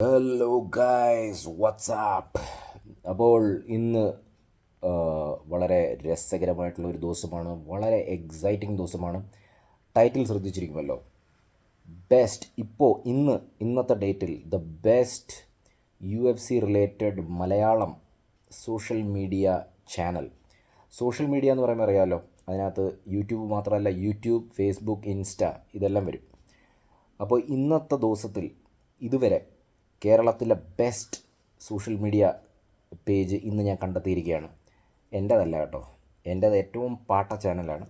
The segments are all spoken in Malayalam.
Hello guys WhatsApp. അപ്പോൾ ഇന്ന് ആ, വളരെ രസകരമായിട്ടുള്ള ഒരു ദിവസമാണ്, വളരെ എക്സൈറ്റിംഗ് ദിവസമാണ്. ടൈറ്റിൽ ശ്രദ്ധിച്ചിരിക്കുമല്ലോ, ബെസ്റ്റ്. ഇന്നത്തെ ഡേറ്റിൽ best UFC related Malayalam social media channel. Social media എന്ന് പറയുമ്പോൾ അറിയാമല്ലോ, അതിനകത്ത് യൂട്യൂബ് മാത്രമല്ല, യൂട്യൂബ്, ഫേസ്ബുക്ക്, ഇൻസ്റ്റ ഇതെല്ലാം വരും. അപ്പോൾ ഇന്നത്തെ ദിവസത്തിൽ ഇതുവരെ കേരളത്തിലെ ബെസ്റ്റ് സോഷ്യൽ മീഡിയ പേജ് ഇന്ന് ഞാൻ കണ്ടെത്തിയിരിക്കുകയാണ്. എൻ്റേതല്ല കേട്ടോ, എൻ്റേത് ഏറ്റവും പാട്ട ചാനലാണ്.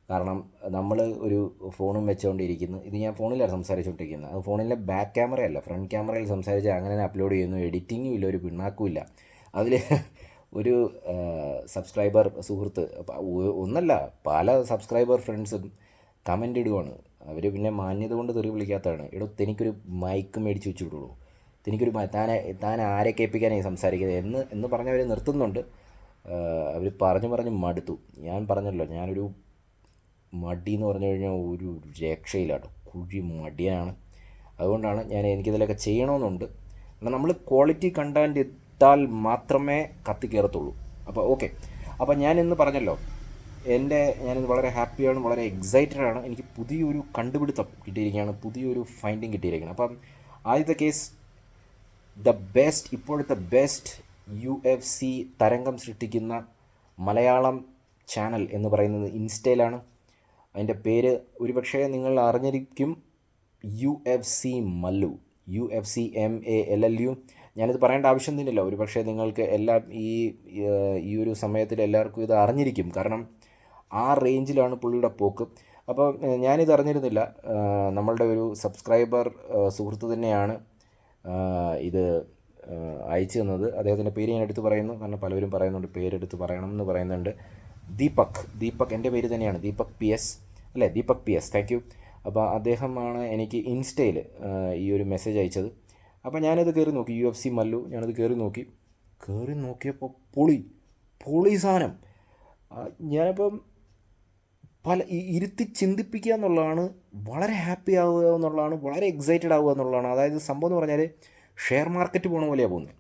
കാരണം നമ്മൾ ഒരു ഫോണും വെച്ചുകൊണ്ടിരിക്കുന്നു. ഇത് ഞാൻ ഫോണിലാണ് സംസാരിച്ചുകൊണ്ടിരിക്കുന്നത്. അത് ഫോണിലെ ബാക്ക് ക്യാമറയല്ല, ഫ്രണ്ട് ക്യാമറയിൽ സംസാരിച്ച് അങ്ങനെ തന്നെ അപ്ലോഡ് ചെയ്യുന്നു. എഡിറ്റിങ്ങും ഇല്ല, ഒരു പിണ്ണാക്കും ഇല്ല. അതിൽ ഒരു സബ്സ്ക്രൈബർ സുഹൃത്ത്, ഒന്നല്ല പല സബ്സ്ക്രൈബർ ഫ്രണ്ട്സും കമൻ്റ് ഇടുവാണ്. അവർ പിന്നെ മാന്യത കൊണ്ട് തെറി വിളിക്കാത്തതാണ്. എടോ, എനിക്കൊരു മൈക്ക് മേടിച്ച് വെച്ച് വിടുള്ളൂ, എനിക്കൊരു താൻ ആരെ കേൾപ്പിക്കാനായി സംസാരിക്കുന്നത് എന്ന് പറഞ്ഞവർ നിർത്തുന്നുണ്ട്. അവർ പറഞ്ഞു മടുത്തു. ഞാൻ പറഞ്ഞല്ലോ, ഞാനൊരു മടി എന്ന് പറഞ്ഞു കഴിഞ്ഞാൽ ഒരു രക്ഷയില്ലാട്ടോ, കുഴി മടിയാണ്. അതുകൊണ്ടാണ് എനിക്കിതിലൊക്കെ ചെയ്യണമെന്നുണ്ട്. കാരണം നമ്മൾ ക്വാളിറ്റി കണ്ടൻറ് ഇട്ടാൽ മാത്രമേ കത്തിക്കയറത്തുള്ളൂ. അപ്പോൾ ഓക്കെ, അപ്പോൾ ഞാനിന്ന് പറഞ്ഞല്ലോ, ഞാനിന്ന് വളരെ ഹാപ്പിയാണ്, വളരെ എക്സൈറ്റഡ് ആണ്. എനിക്ക് പുതിയൊരു കണ്ടുപിടുത്തം കിട്ടിയിരിക്കുകയാണ്, പുതിയൊരു ഫൈൻഡിങ് കിട്ടിയിരിക്കുകയാണ്. അപ്പം ആദ്യത്തെ കേസ്, ഇപ്പോഴത്തെ ബെസ്റ്റ് UFC തരംഗം സൃഷ്ടിക്കുന്ന മലയാളം ചാനൽ എന്ന് പറയുന്നത് ഇൻസ്റ്റയിലാണ്. അതിൻ്റെ പേര് ഒരുപക്ഷേ നിങ്ങൾ അറിഞ്ഞിരിക്കും, UFC മല്ലു, UFCMALLU. ഞാനിത് പറയേണ്ട ആവശ്യം തന്നെയില്ല. ഒരുപക്ഷേ നിങ്ങൾക്ക് എല്ലാം ഈ ഒരു സമയത്തിൽ എല്ലാവർക്കും ഇത് അറിഞ്ഞിരിക്കും. കാരണം ആ റേഞ്ചിലാണ് പുള്ളിയുടെ പോക്ക്. അപ്പോൾ ഞാനിത് അറിഞ്ഞിരുന്നില്ല. നമ്മളുടെ ഒരു സബ്സ്ക്രൈബർ സുഹൃത്ത് തന്നെയാണ് ഇത് അയച്ചു തന്നത്. അദ്ദേഹത്തിൻ്റെ പേര് ഞാൻ എടുത്ത് പറയുന്നു, കാരണം പലവരും പറയുന്നുണ്ട് പേരെടുത്ത് പറയണം എന്ന് പറയുന്നുണ്ട്. ദീപക് എൻ്റെ പേര് തന്നെയാണ്, ദീപക് PS അല്ലേ, ദീപക് PS, താങ്ക് യു. അപ്പോൾ അദ്ദേഹമാണ് എനിക്ക് ഇൻസ്റ്റയിൽ ഈ ഒരു മെസ്സേജ് അയച്ചത്. അപ്പോൾ ഞാനത് കയറി നോക്കി, UFC മല്ലു, ഞാനത് കയറി നോക്കിയപ്പോൾ പൊളി സാധനം. ഞാനിപ്പം ഇരുത്തി ചിന്തിപ്പിക്കുക എന്നുള്ളതാണ്, വളരെ ഹാപ്പി ആവുക എന്നുള്ളതാണ്, വളരെ എക്സൈറ്റഡ് ആവുക എന്നുള്ളതാണ്. അതായത് സംഭവം എന്ന് പറഞ്ഞാൽ ഷെയർ മാർക്കറ്റ് പോണ പോലെയാണ് പോകുന്നത്.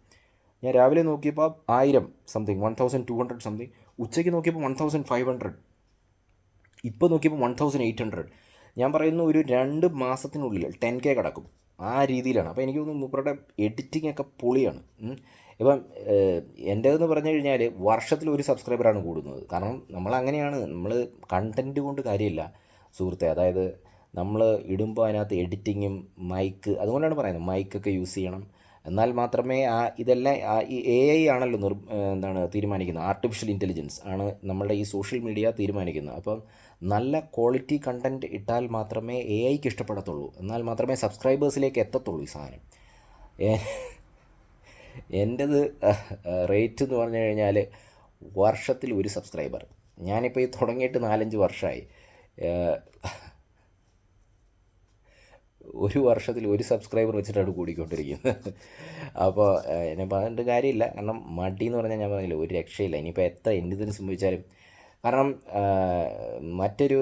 ഞാൻ രാവിലെ നോക്കിയപ്പോൾ 1000 സംതിങ്, 1200 സംതിങ്. ഉച്ചയ്ക്ക് നോക്കിയപ്പോൾ 1500. ഇപ്പോൾ നോക്കിയപ്പോൾ 1800. ഞാൻ പറയുന്നു ഒരു 2 മാസത്തിനുള്ളിൽ 10K കിടക്കും, ആ രീതിയിലാണ്. അപ്പോൾ എനിക്ക് തോന്നുന്നു മൂപ്പരുടെ എഡിറ്റിംഗ് ഒക്കെ പൊളിയാണ്. ഇപ്പം എൻ്റേതെന്ന് പറഞ്ഞു കഴിഞ്ഞാൽ വർഷത്തിൽ ഒരു സബ്സ്ക്രൈബറാണ് കൂടുന്നത്. കാരണം നമ്മളങ്ങനെയാണ്, നമ്മൾ കണ്ടൻറ്റ് കൊണ്ട് കാര്യമില്ല സുഹൃത്തെ. അതായത് നമ്മൾ ഇടുമ്പോൾ അതിനകത്ത് എഡിറ്റിങ്ങും മൈക്ക്, അതുകൊണ്ടാണ് പറയുന്നത് മൈക്കൊക്കെ യൂസ് ചെയ്യണം. എന്നാൽ മാത്രമേ ഇതെല്ലാം ഈ AI ആണല്ലോ തീരുമാനിക്കുന്നത്. ആർട്ടിഫിഷ്യൽ ഇൻ്റലിജൻസ് ആണ് നമ്മളുടെ ഈ സോഷ്യൽ മീഡിയ തീരുമാനിക്കുന്നത്. അപ്പം നല്ല ക്വാളിറ്റി കണ്ടൻറ്റ് ഇട്ടാൽ മാത്രമേ AIക്ക് ഇഷ്ടപ്പെടത്തുള്ളൂ, എന്നാൽ മാത്രമേ സബ്സ്ക്രൈബേഴ്സിലേക്ക് എത്തത്തുള്ളൂ ഈ സാധനം. എൻ്റേത് റേറ്റ് എന്ന് പറഞ്ഞു കഴിഞ്ഞാൽ വർഷത്തിൽ ഒരു സബ്സ്ക്രൈബർ. ഞാനിപ്പോൾ ഈ തുടങ്ങിയിട്ട് 4-5 വർഷമായി. ഒരു വർഷത്തിൽ ഒരു സബ്സ്ക്രൈബർ വെച്ചിട്ടാണ് കൂടിക്കൊണ്ടിരിക്കുന്നത്. അപ്പോൾ എന്നെ പറഞ്ഞിട്ട് കാര്യമില്ല, കാരണം മടി എന്ന് പറഞ്ഞാൽ ഞാൻ പറഞ്ഞില്ല, ഒരു രക്ഷയില്ല. ഇനിയിപ്പോൾ എത്ര എന്തിനും സംഭവിച്ചാലും. കാരണം മറ്റൊരു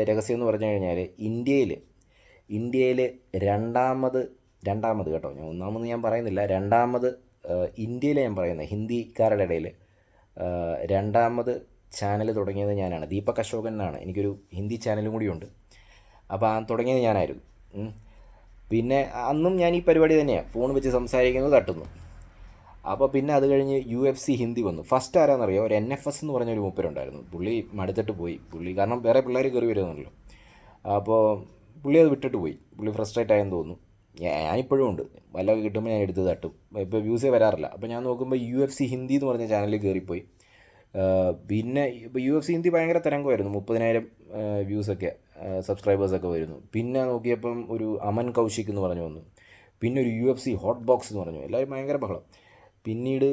രഹസ്യം എന്ന് പറഞ്ഞു കഴിഞ്ഞാൽ ഇന്ത്യയിൽ രണ്ടാമത് കേട്ടോ, ഞാൻ ഒന്നാമത് ഞാൻ പറയുന്നില്ല, രണ്ടാമത് ഇന്ത്യയിലെ ഞാൻ പറയുന്നത്, ഹിന്ദിക്കാരുടെ ഇടയിൽ രണ്ടാമത് ചാനൽ തുടങ്ങിയത് ഞാനാണ്. ദീപക് അശോകൻ എന്നാണ്, എനിക്കൊരു ഹിന്ദി ചാനലും കൂടിയുണ്ട്. അപ്പോൾ തുടങ്ങിയത് ഞാനായിരുന്നു. പിന്നെ അന്നും ഞാൻ ഈ പരിപാടി തന്നെയാണ്, ഫോൺ വെച്ച് സംസാരിക്കുന്നത്, തട്ടുന്നു. അപ്പോൾ പിന്നെ അത് കഴിഞ്ഞ് UFC ഹിന്ദി വന്നു. ഫസ്റ്റ് ആരാന്നറിയോ, ഒരു NFS എന്ന് പറഞ്ഞൊരു മൂപ്പരുണ്ടായിരുന്നു. പുള്ളി മടുത്തിട്ട് പോയി. കാരണം വേറെ പിള്ളേർ കയറി വരുമെന്നല്ലോ. അപ്പോൾ പുള്ളി അത് വിട്ടിട്ട് പോയി. പുള്ളി ഫ്രസ്ട്രേറ്റ് ആയെന്ന് തോന്നുന്നു. ഞാനിപ്പോഴും ഉണ്ട്, വല്ലതൊക്കെ കിട്ടുമ്പോൾ ഞാൻ എടുത്ത് തട്ടും. ഇപ്പോൾ വ്യൂസേ വരാറില്ല. അപ്പോൾ ഞാൻ നോക്കുമ്പോൾ UFC ഹിന്ദി എന്ന് പറഞ്ഞ ചാനലിൽ കയറിപ്പോയി. പിന്നെ ഇപ്പോൾ UFC ഹിന്ദി ഭയങ്കര തരംഗമായിരുന്നു, 30,000 വ്യൂസൊക്കെ, സബ്സ്ക്രൈബേഴ്സൊക്കെ വരുന്നു. പിന്നെ നോക്കിയപ്പം ഒരു അമൻ കൗശിക് എന്ന് പറഞ്ഞു വന്നു. പിന്നെ ഒരു UFC ഹോട്ട് ബോക്സ് എന്ന് പറഞ്ഞു, എല്ലാവരും ഭയങ്കര ബഹളം. പിന്നീട്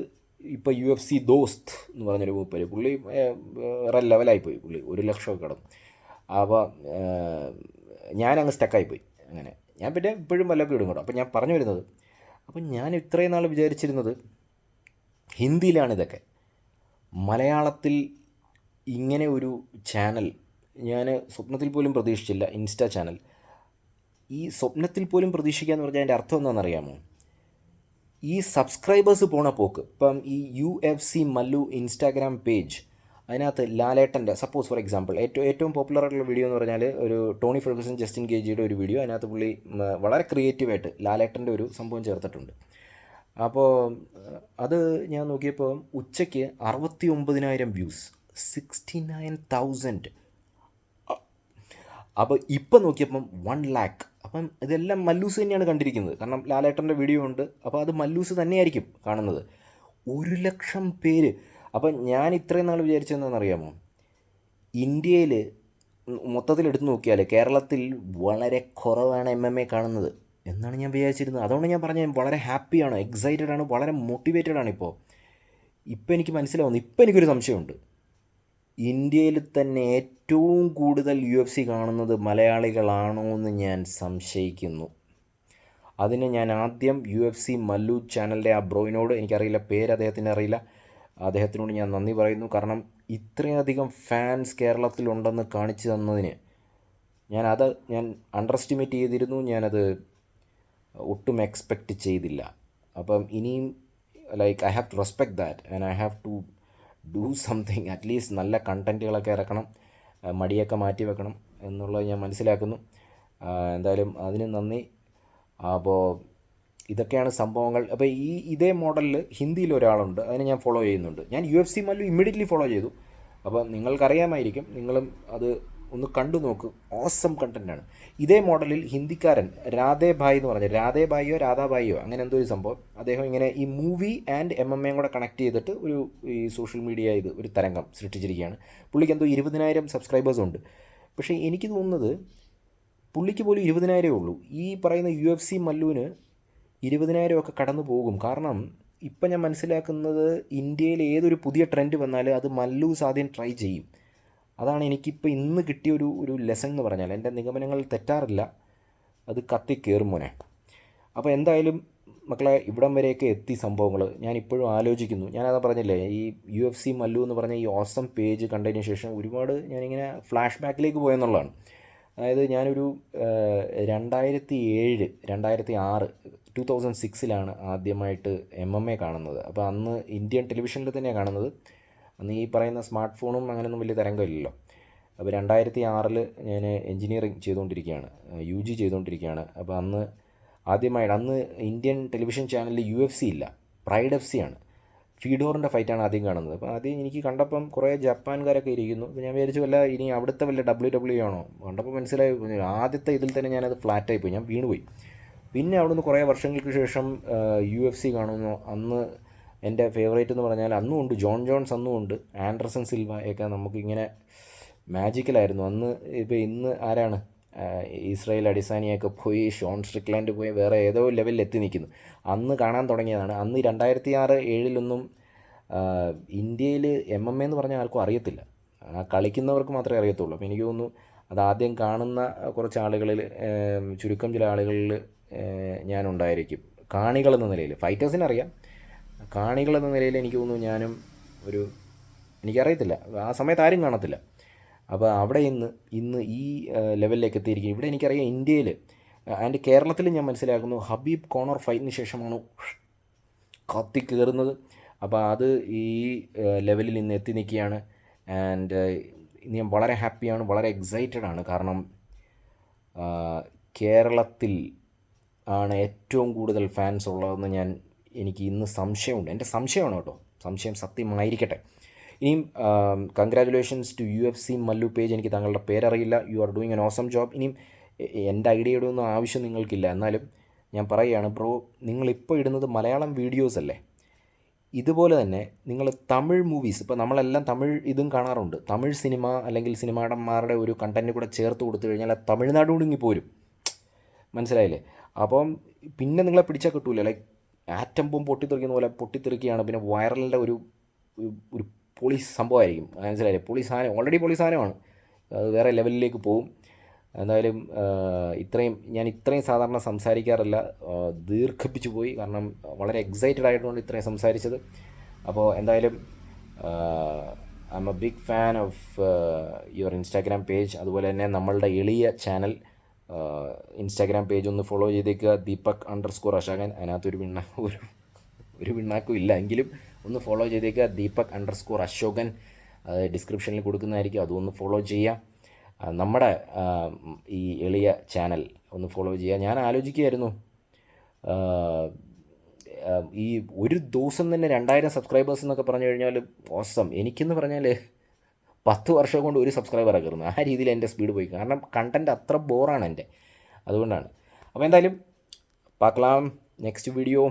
ഇപ്പോൾ UFC ദോസ്ത് എന്ന് പറഞ്ഞൊരു മൂപ്പര്, പുള്ളി വേറെ ലെവലായിപ്പോയി. പുള്ളി 1,00,000 കടന്നു. അപ്പോൾ ഞാനങ്ങ് സ്റ്റക്കായിപ്പോയി. അങ്ങനെ ഞാൻ പിന്നെ ഇപ്പോഴും വല്ലതൊക്കെ ഇടും കേട്ടോ. അപ്പോൾ ഞാൻ പറഞ്ഞു വരുന്നത്, അപ്പം ഞാൻ ഇത്രയും നാൾ വിചാരിച്ചിരുന്നത് ഹിന്ദിയിലാണ് ഇതൊക്കെ. മലയാളത്തിൽ ഇങ്ങനെ ഒരു ചാനൽ ഞാൻ സ്വപ്നത്തിൽ പോലും പ്രതീക്ഷിച്ചില്ല. ഇൻസ്റ്റാ ചാനൽ, ഈ സ്വപ്നത്തിൽ പോലും പ്രതീക്ഷിക്കുക എന്ന് പറഞ്ഞാൽ അതിൻ്റെ അർത്ഥം എന്താണെന്നറിയാമോ? ഈ സബ്സ്ക്രൈബേഴ്സ് പോണ പോക്ക് ഇപ്പം ഈ UFC മല്ലു ഇൻസ്റ്റാഗ്രാം പേജ്, അതിനകത്ത് ലാലേട്ടൻ്റെ സപ്പോസ് ഫോർ എക്സാമ്പിൾ ഏറ്റവും പോപ്പുലർ ആയിട്ടുള്ള വീഡിയോ എന്ന് പറഞ്ഞാൽ ഒരു ടോണി ഫെർഗുസൺ ജസ്റ്റിൻ ഗേജിയുടെ ഒരു വീഡിയോ. അതിനകത്ത് പുള്ളി വളരെ ക്രിയേറ്റീവായിട്ട് ലാലേട്ടൻ്റെ ഒരു സംഭവം ചേർത്തിട്ടുണ്ട്. അപ്പോൾ അത് ഞാൻ നോക്കിയപ്പോൾ ഉച്ചയ്ക്ക് 69,000 വ്യൂസ്, 69,000. അപ്പോൾ ഇപ്പം നോക്കിയപ്പം 1,00,000. അപ്പം ഇതെല്ലാം മല്ലൂസ് തന്നെയാണ് കണ്ടിരിക്കുന്നത്, കാരണം ലാലേട്ടൻ്റെ വീഡിയോ ഉണ്ട്. അപ്പോൾ അത് മല്ലൂസ് തന്നെയായിരിക്കും കാണുന്നത്. 1,00,000 പേര്. അപ്പം ഞാൻ ഇത്രയും നാൾ വിചാരിച്ചതെന്നറിയാമോ, ഇന്ത്യയിൽ മൊത്തത്തിൽ എടുത്തു നോക്കിയാൽ കേരളത്തിൽ വളരെ കുറവാണ് MMA കാണുന്നത് എന്നാണ് ഞാൻ വിചാരിച്ചിരുന്നത്. അതുകൊണ്ട് ഞാൻ പറഞ്ഞത് വളരെ ഹാപ്പിയാണ്, എക്സൈറ്റഡ് ആണ്, വളരെ മോട്ടിവേറ്റഡ് ആണ്. ഇപ്പോൾ എനിക്ക് മനസ്സിലാവുന്നു. ഇപ്പോൾ എനിക്കൊരു സംശയമുണ്ട്, ഇന്ത്യയിൽ തന്നെ ഏറ്റവും കൂടുതൽ UFC കാണുന്നത് മലയാളികളാണോ എന്ന് ഞാൻ സംശയിക്കുന്നു. അതിന് ഞാൻ ആദ്യം UFC മല്ലു ചാനലിൻ്റെ ആ ബ്രോയിനോട്, എനിക്കറിയില്ല പേര്, അദ്ദേഹത്തിന് അറിയില്ല, അദ്ദേഹത്തിനോട് ഞാൻ നന്ദി പറയുന്നു. കാരണം ഇത്രയധികം ഫാൻസ് കേരളത്തിലുണ്ടെന്ന് കാണിച്ചു തന്നതിന് ഞാൻ അണ്ടർ എസ്റ്റിമേറ്റ് ചെയ്തിരുന്നു. ഞാനത് ഒട്ടും എക്സ്പെക്റ്റ് ചെയ്തില്ല. അപ്പം ഇനിയും I have to respect that and I have to do something. At least നല്ല കണ്ടൻറ്റുകളൊക്കെ ഇറക്കണം, മടിയൊക്കെ മാറ്റി വെക്കണം എന്നുള്ളത് ഞാൻ മനസ്സിലാക്കുന്നു. എന്തായാലും അതിന് നന്ദി. അപ്പോൾ ഇതൊക്കെയാണ് സംഭവങ്ങൾ. അപ്പോൾ ഇതേ മോഡലിൽ ഹിന്ദിയിൽ ഒരാളുണ്ട്, അതിനെ ഞാൻ ഫോളോ ചെയ്യുന്നുണ്ട്. ഞാൻ UFC മല്ലു ഇമ്മീഡിയറ്റ്ലി ഫോളോ ചെയ്തു. അപ്പോൾ നിങ്ങൾക്കറിയാമായിരിക്കും, നിങ്ങളും അത് ഒന്ന് കണ്ടു നോക്ക്, ഓസം കണ്ടൻറ്റാണ്. ഇതേ മോഡലിൽ ഹിന്ദിക്കാരൻ രാധേ ഭായ് എന്ന് പറഞ്ഞാൽ, രാധേഭായിയോ രാധാഭായിയോ അങ്ങനെ എന്തോ ഒരു സംഭവം, അദ്ദേഹം ഇങ്ങനെ ഈ മൂവി ആൻഡ് MMA കൂടെ കണക്ട് ചെയ്തിട്ട് ഈ സോഷ്യൽ മീഡിയ ഒരു തരംഗം സൃഷ്ടിച്ചിരിക്കുകയാണ്. പുള്ളിക്ക് എന്തോ 20,000 സബ്സ്ക്രൈബേഴ്സ് ഉണ്ട്. പക്ഷേ എനിക്ക് തോന്നുന്നത് പുള്ളിക്ക് പോലും 20,000 ഉള്ളൂ. ഈ പറയുന്ന UFC മല്ലുവിന് 20,000 ഒക്കെ കടന്നു പോകും. കാരണം ഇപ്പം ഞാൻ മനസ്സിലാക്കുന്നത്, ഇന്ത്യയിൽ ഏതൊരു പുതിയ ട്രെൻഡ് വന്നാലും അത് മല്ലൂസ് ആദ്യം ട്രൈ ചെയ്യും. അതാണ് എനിക്കിപ്പോൾ ഇന്ന് കിട്ടിയ ഒരു ലെസൺ എന്ന് പറഞ്ഞാൽ. എൻ്റെ നിഗമനങ്ങൾ തെറ്റാറില്ല, അത് കയറും മോനെ. അപ്പോൾ എന്തായാലും മക്കളെ, ഇവിടം വരെയൊക്കെ എത്തി സംഭവങ്ങൾ. ഞാനിപ്പോഴും ആലോചിക്കുന്നു. ഞാനതാ പറഞ്ഞില്ലേ, ഈ UFC മല്ലു എന്ന് പറഞ്ഞ ഈ ഓസം പേജ് കണ്ടതിന് ശേഷം ഒരുപാട് ഞാനിങ്ങനെ ഫ്ലാഷ് ബാക്കിലേക്ക് പോയെന്നുള്ളതാണ്. അതായത് ഞാനൊരു 2007, 2006, 2006 ആദ്യമായിട്ട് MMA കാണുന്നത്. അപ്പോൾ അന്ന് ഇന്ത്യൻ ടെലിവിഷനിൽ തന്നെയാണ് കാണുന്നത്. അന്ന് ഈ പറയുന്ന സ്മാർട്ട് ഫോണും അങ്ങനെയൊന്നും വലിയ തരംഗമില്ലല്ലോ. അപ്പോൾ 2006 ഞാൻ എൻജിനീയറിങ് ചെയ്തുകൊണ്ടിരിക്കുകയാണ്, UG ചെയ്തുകൊണ്ടിരിക്കുകയാണ്. അപ്പോൾ അന്ന് ഇന്ത്യൻ ടെലിവിഷൻ ചാനലിൽ UFC ഇല്ല, പ്രൈഡ് FC ആണ്. ഫീഡോറിൻ്റെ ഫൈറ്റാണ് ആദ്യം കാണുന്നത്. അപ്പോൾ ആദ്യം എനിക്ക് കണ്ടപ്പം കുറേ ജപ്പാൻകാരൊക്കെ ഇരിക്കുന്നു. അപ്പോൾ ഞാൻ വിചാരിച്ചു ഇനി അവിടുത്തെ വല്ല WWE ആണോ, കണ്ടപ്പോൾ മനസ്സിലായി ആദ്യത്തെ ഇതിൽ തന്നെ ഞാനത് ഫ്ലാറ്റായിപ്പോയി, ഞാൻ വീണുപോയി. പിന്നെ അവിടുന്ന് കുറേ വർഷങ്ങൾക്ക് ശേഷം UFC കാണുന്നു. അന്ന് എൻ്റെ ഫേവറേറ്റ് എന്ന് പറഞ്ഞാൽ അന്നും ഉണ്ട്, ജോൺ ജോൺസ് അന്നും ഉണ്ട്, ആൻഡർസൺ സിൽവ ഒക്കെ നമുക്കിങ്ങനെ മാജിക്കലായിരുന്നു അന്ന്. ഇപ്പോൾ ഇന്ന് ആരാണ്, ഇസ്രായേൽ അഡിസാനിയൊക്കെ പോയി, ഷോൺ സ്ട്രിക്ലാൻഡ് പോയി, വേറെ ഏതോ ലെവലിൽ എത്തി നിൽക്കുന്നു. അന്ന് കാണാൻ തുടങ്ങിയതാണ്. അന്ന് 2006, 2007 ഇന്ത്യയിൽ MMA എന്ന് പറഞ്ഞാൽ ആർക്കും അറിയത്തില്ല, കളിക്കുന്നവർക്ക് മാത്രമേ അറിയത്തുള്ളൂ. അപ്പോൾ എനിക്ക് തോന്നുന്നു അതാദ്യം കാണുന്ന കുറച്ച് ആളുകളിൽ, ചുരുക്കം ചില ആളുകളിൽ ഞാനുണ്ടായിരിക്കും, കാണികളെന്ന നിലയിൽ. ഫൈറ്റേഴ്സിനറിയാം, കാണികളെന്ന നിലയിൽ എനിക്ക് തോന്നുന്നു ഞാനും എനിക്കറിയത്തില്ല, ആ സമയത്ത് ആരും കാണത്തില്ല. അപ്പോൾ അവിടെ ഇന്ന് ഈ ലെവലിലേക്ക് എത്തിയിരിക്കും. ഇവിടെ എനിക്കറിയാം ഇന്ത്യയിൽ ആൻഡ് കേരളത്തിൽ ഞാൻ മനസ്സിലാക്കുന്നു ഹബീബ് കോണർ ഫൈറ്റിന് ശേഷമാണ് കയറുന്നത്. അപ്പോൾ അത് ഈ ലെവലിൽ ഇന്ന് എത്തി നിൽക്കുകയാണ്. ആൻഡ് ഇന്ന് ഞാൻ വളരെ ഹാപ്പിയാണ്, വളരെ എക്സൈറ്റഡ് ആണ്. കാരണം കേരളത്തിൽ ആണ് ഏറ്റവും കൂടുതൽ ഫാൻസ് ഉള്ളതെന്ന് എനിക്ക് ഇന്ന് സംശയമുണ്ട്. എൻ്റെ സംശയമാണ് കേട്ടോ, സംശയം സത്യമായിരിക്കട്ടെ. ഇനിയും congratulations to UFC Mallu page. എനിക്ക് താങ്കളുടെ പേരറിയില്ല, you are doing an awesome job. ഇനിയും എൻ്റെ ഐഡിയയുടെ ഒന്നും ആവശ്യം നിങ്ങൾക്കില്ല, എന്നാലും ഞാൻ പറയുകയാണ് ബ്രോ, നിങ്ങളിപ്പോൾ ഇടുന്നത് മലയാളം വീഡിയോസ് അല്ലേ, ഇതുപോലെ തന്നെ നിങ്ങൾ തമിഴ് മൂവീസ്, ഇപ്പോൾ നമ്മളെല്ലാം തമിഴ് ഇതും കാണാറുണ്ട്, തമിഴ് സിനിമ അല്ലെങ്കിൽ സിനിമാടന്മാരുടെ ഒരു കണ്ടൻറ്റ് കൂടെ ചേർത്ത് കൊടുത്തു കഴിഞ്ഞാൽ തമിഴ്നാട് ഒടുങ്ങി പോരും, മനസ്സിലായില്ലേ? അപ്പം പിന്നെ നിങ്ങളെ പിടിച്ചാൽ കിട്ടൂല, ലൈക്ക് ആറ്റം ബോംബ് പൊട്ടിത്തെറിക്കുന്ന പോലെ പൊട്ടിത്തെറിക്കുകയാണ്. പിന്നെ വൈറലിൻ്റെ ഒരു പൊളി സംഭവമായിരിക്കും, മനസ്സിലായില്ലേ? പൊളി സാധനം, ഓൾറെഡി പൊളി സാധനമാണ്, അത് വേറെ ലെവലിലേക്ക് പോവും. എന്തായാലും ഞാൻ ഇത്രയും സാധാരണ സംസാരിക്കാറില്ല, ദീർഘിപ്പിച്ചു പോയി, കാരണം വളരെ എക്സൈറ്റഡ് ആയതുകൊണ്ട് ഇത്രയും സംസാരിച്ചത്. അപ്പോൾ എന്തായാലും I am a big fan of your Instagram page. അതുപോലെ തന്നെ നമ്മളുടെ എളിയ ചാനൽ ഇൻസ്റ്റാഗ്രാം പേജ് ഒന്ന് ഫോളോ ചെയ്തേക്കുക, ദീപക്_അശാകൻ. അതിനകത്തൊരു ഒരു പിണ്ണാക്കും ഇല്ല. എങ്കിലും ഒന്ന് ഫോളോ ചെയ്തേക്കുക. ദീപക്_അശോകൻ ഡിസ്ക്രിപ്ഷനിൽ കൊടുക്കുന്നതായിരിക്കും, അതൊന്ന് ഫോളോ ചെയ്യാം. നമ്മുടെ ഈ എളിയ ചാനൽ ഒന്ന് ഫോളോ ചെയ്യുക. ഞാൻ ആലോചിക്കുകയായിരുന്നു, ഈ ഒരു ദിവസം തന്നെ 2000 സബ്സ്ക്രൈബേഴ്സ് എന്നൊക്കെ പറഞ്ഞു കഴിഞ്ഞാൽ ഓസം. എനിക്കെന്ന് പറഞ്ഞാൽ 10 വർഷം കൊണ്ട് ഒരു സബ്സ്ക്രൈബറാണ് കയറുന്നത്. ആ രീതിയിൽ എൻ്റെ സ്പീഡ് പോയി, കാരണം കണ്ടൻറ്റ് അത്ര ബോറാണ് എൻ്റെ, അതുകൊണ്ടാണ്. അപ്പോൾ എന്തായാലും പാക്കലാം നെക്സ്റ്റ് വീഡിയോ.